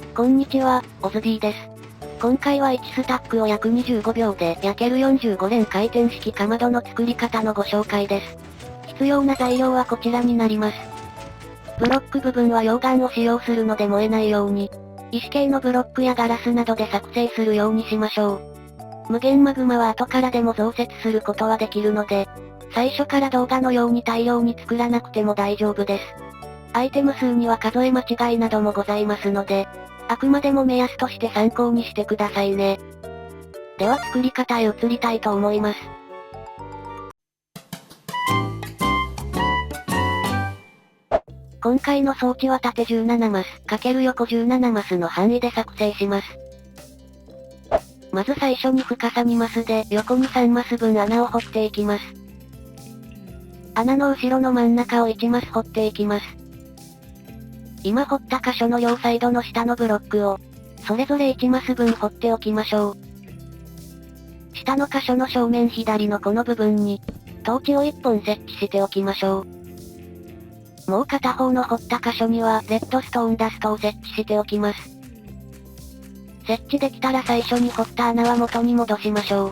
こんにちは、オズビーです。今回は1スタックを約25秒で焼ける45連回転式かまどの作り方のご紹介です。必要な材料はこちらになります。ブロック部分は溶岩を使用するので燃えないように、石系のブロックやガラスなどで作成するようにしましょう。無限マグマは後からでも増設することはできるので、最初から動画のように大量に作らなくても大丈夫です。アイテム数には数え間違いなどもございますので、あくまでも目安として参考にしてくださいね。では作り方へ移りたいと思います。今回の装置は縦17マス×横17マスの範囲で作成します。まず最初に深さ2マスで横に3マス分穴を掘っていきます。穴の後ろの真ん中を1マス掘っていきます。今掘った箇所の両サイドの下のブロックを、それぞれ1マス分掘っておきましょう。下の箇所の正面左のこの部分に、トーチを1本設置しておきましょう。もう片方の掘った箇所にはレッドストーンダストを設置しておきます。設置できたら最初に掘った穴は元に戻しましょう。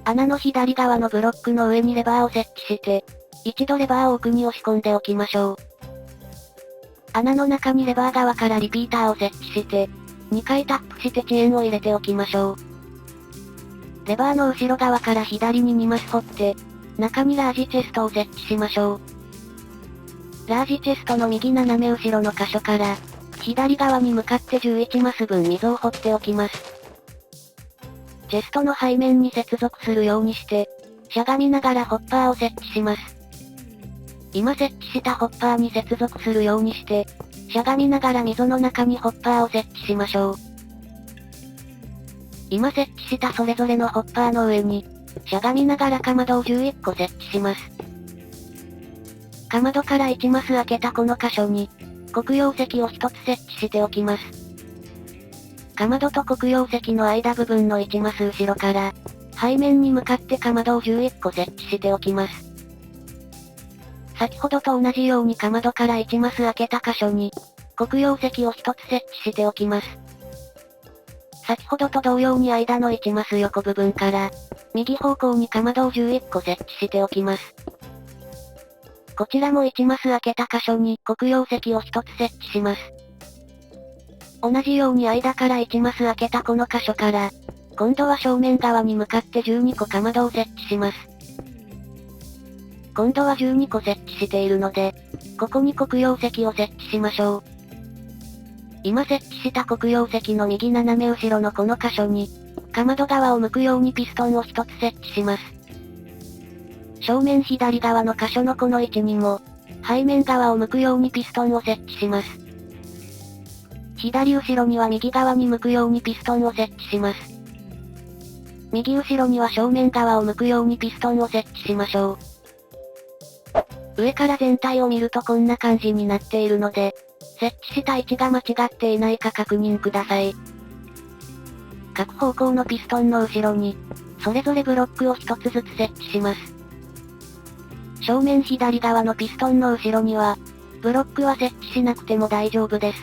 穴の左側のブロックの上にレバーを設置して、一度レバーを奥に押し込んでおきましょう。穴の中にレバー側からリピーターを設置して、2回タップして遅延を入れておきましょう。レバーの後ろ側から左に2マス掘って、中にラージチェストを設置しましょう。ラージチェストの右斜め後ろの箇所から、左側に向かって11マス分溝を掘っておきます。チェストの背面に接続するようにして、しゃがみながらホッパーを設置します。今設置したホッパーに接続するようにして、しゃがみながら溝の中にホッパーを設置しましょう。今設置したそれぞれのホッパーの上に、しゃがみながらかまどを11個設置します。かまどから1マス開けたこの箇所に、黒曜石を1つ設置しておきます。かまどと黒曜石の間部分の1マス後ろから、背面に向かってかまどを11個設置しておきます。先ほどと同じようにかまどから1マス開けた箇所に、黒曜石を1つ設置しておきます。先ほどと同様に間の1マス横部分から、右方向にかまどを11個設置しておきます。こちらも1マス開けた箇所に黒曜石を1つ設置します。同じように間から1マス開けたこの箇所から、今度は正面側に向かって12個かまどを設置します。今度は12個設置しているので、ここに黒曜石を設置しましょう。今設置した黒曜石の右斜め後ろのこの箇所に、かまど側を向くようにピストンを1つ設置します。正面左側の箇所のこの位置にも、背面側を向くようにピストンを設置します。左後ろには右側に向くようにピストンを設置します。右後ろには正面側を向くようにピストンを設置しましょう。上から全体を見るとこんな感じになっているので、設置した位置が間違っていないか確認ください。各方向のピストンの後ろに、それぞれブロックを1つずつ設置します。正面左側のピストンの後ろには、ブロックは設置しなくても大丈夫です。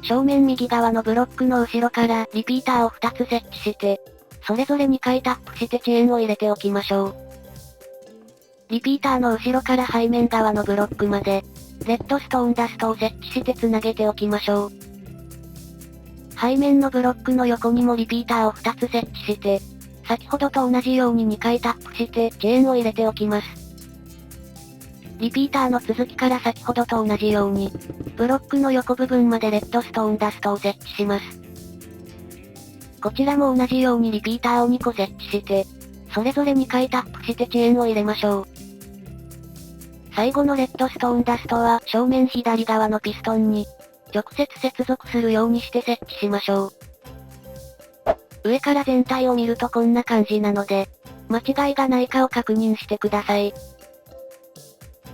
正面右側のブロックの後ろからリピーターを2つ設置して、それぞれ2回タップして遅延を入れておきましょう。リピーターの後ろから背面側のブロックまで、レッドストーンダストを設置して繋げておきましょう。背面のブロックの横にもリピーターを2つ設置して、先ほどと同じように2回タップして遅延を入れておきます。リピーターの続きから先ほどと同じように、ブロックの横部分までレッドストーンダストを設置します。こちらも同じようにリピーターを2個設置して、それぞれ2回タップして遅延を入れましょう。最後のレッドストーンダストは正面左側のピストンに、直接接続するようにして設置しましょう。上から全体を見るとこんな感じなので、間違いがないかを確認してください。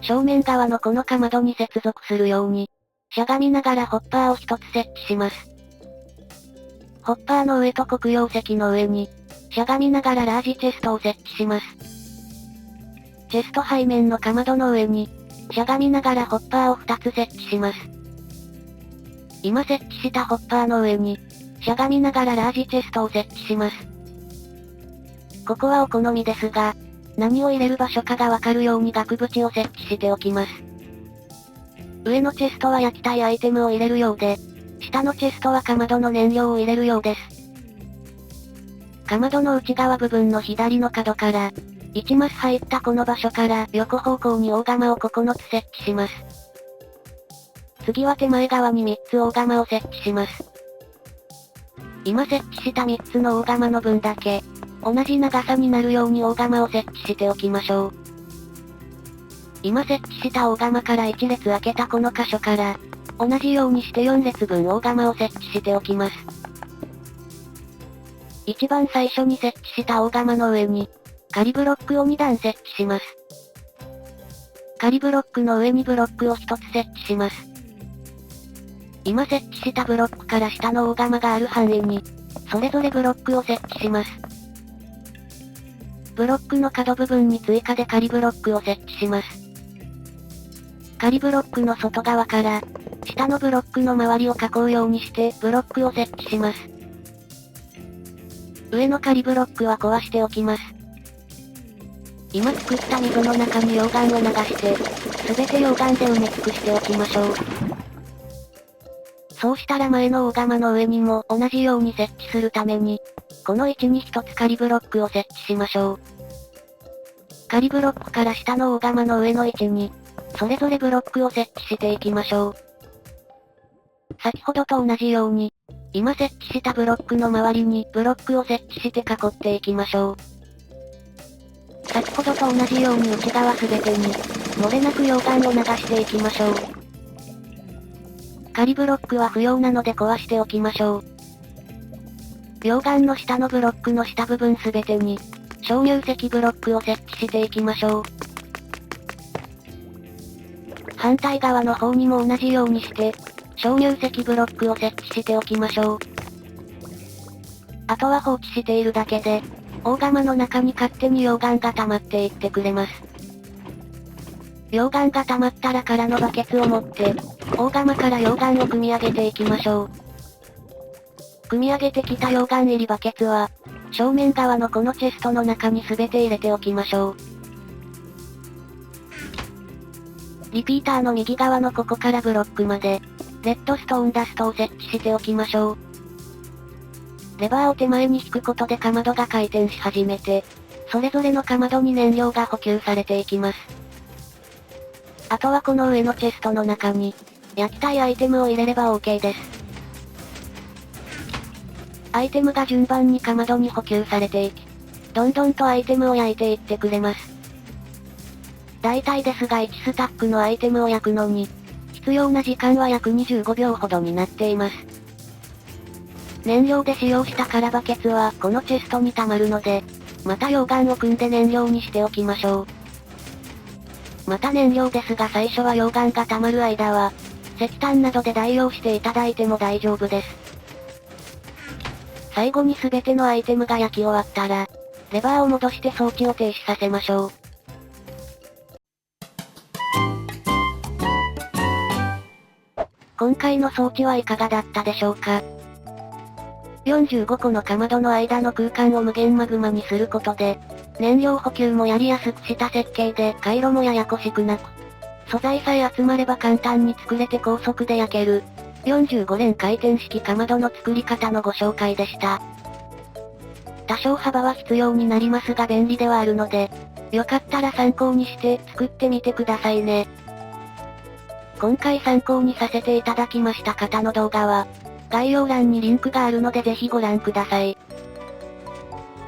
正面側のこのかまどに接続するように、しゃがみながらホッパーを1つ設置します。ホッパーの上と黒曜石の上に、しゃがみながらラージチェストを設置します。チェスト背面のかまどの上に、しゃがみながらホッパーを2つ設置します。今設置したホッパーの上に、しゃがみながらラージチェストを設置します。ここはお好みですが、何を入れる場所かがわかるように額縁を設置しておきます。上のチェストは焼きたいアイテムを入れるようで、下のチェストはかまどの燃料を入れるようです。かまどの内側部分の左の角から、1マス入ったこの場所から横方向に大釜を9つ設置します。次は手前側に3つ大釜を設置します。今設置した3つの大釜の分だけ、同じ長さになるように大釜を設置しておきましょう。今設置した大釜から1列開けたこの箇所から、同じようにして4列分大釜を設置しておきます。一番最初に設置した大釜の上に、仮ブロックを2段設置します。仮ブロックの上にブロックを1つ設置します。今設置したブロックから下の大釜がある範囲に、それぞれブロックを設置します。ブロックの角部分に追加で仮ブロックを設置します。仮ブロックの外側から、下のブロックの周りを囲うようにしてブロックを設置します。上の仮ブロックは壊しておきます。今作った水の中に溶岩を流して、すべて溶岩で埋め尽くしておきましょう。そうしたら前の大釜の上にも同じように設置するために、この位置に1つ仮ブロックを設置しましょう。仮ブロックから下の大釜の上の位置に、それぞれブロックを設置していきましょう。先ほどと同じように、今設置したブロックの周りにブロックを設置して囲っていきましょう。先ほどと同じように内側すべてに、漏れなく溶岩を流していきましょう。仮ブロックは不要なので壊しておきましょう。溶岩の下のブロックの下部分すべてに、鍾乳石ブロックを設置していきましょう。反対側の方にも同じようにして、鍾乳石ブロックを設置しておきましょう。あとは放置しているだけで、大釜の中に勝手に溶岩が溜まっていってくれます。溶岩が溜まったら空のバケツを持って、大釜から溶岩を汲み上げていきましょう。汲み上げてきた溶岩入りバケツは、正面側のこのチェストの中に全て入れておきましょう。リピーターの右側のここからブロックまで、レッドストーンダストを設置しておきましょう。レバーを手前に引くことでかまどが回転し始めて、それぞれのかまどに燃料が補給されていきます。あとはこの上のチェストの中に、焼きたいアイテムを入れれば OK です。アイテムが順番にかまどに補給されていき、どんどんとアイテムを焼いていってくれます。大体ですが1スタックのアイテムを焼くのに、必要な時間は約25秒ほどになっています。燃料で使用した空バケツはこのチェストに溜まるので、また溶岩を組んで燃料にしておきましょう。また燃料ですが最初は溶岩が溜まる間は、石炭などで代用していただいても大丈夫です。最後に全てのアイテムが焼き終わったら、レバーを戻して装置を停止させましょう。今回の装置はいかがだったでしょうか。45個のかまどの間の空間を無限マグマにすることで、燃料補給もやりやすくした設計で回路もややこしくなく、素材さえ集まれば簡単に作れて高速で焼ける、45連回転式かまどの作り方のご紹介でした。多少幅は必要になりますが便利ではあるので、よかったら参考にして作ってみてくださいね。今回参考にさせていただきました方の動画は、概要欄にリンクがあるのでぜひご覧ください。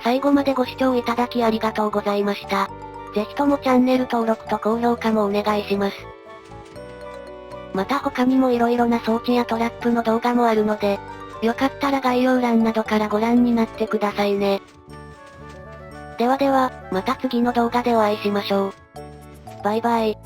最後までご視聴いただきありがとうございました。ぜひともチャンネル登録と高評価もお願いします。また他にも色々な装置やトラップの動画もあるので、よかったら概要欄などからご覧になってくださいね。ではでは、また次の動画でお会いしましょう。バイバイ。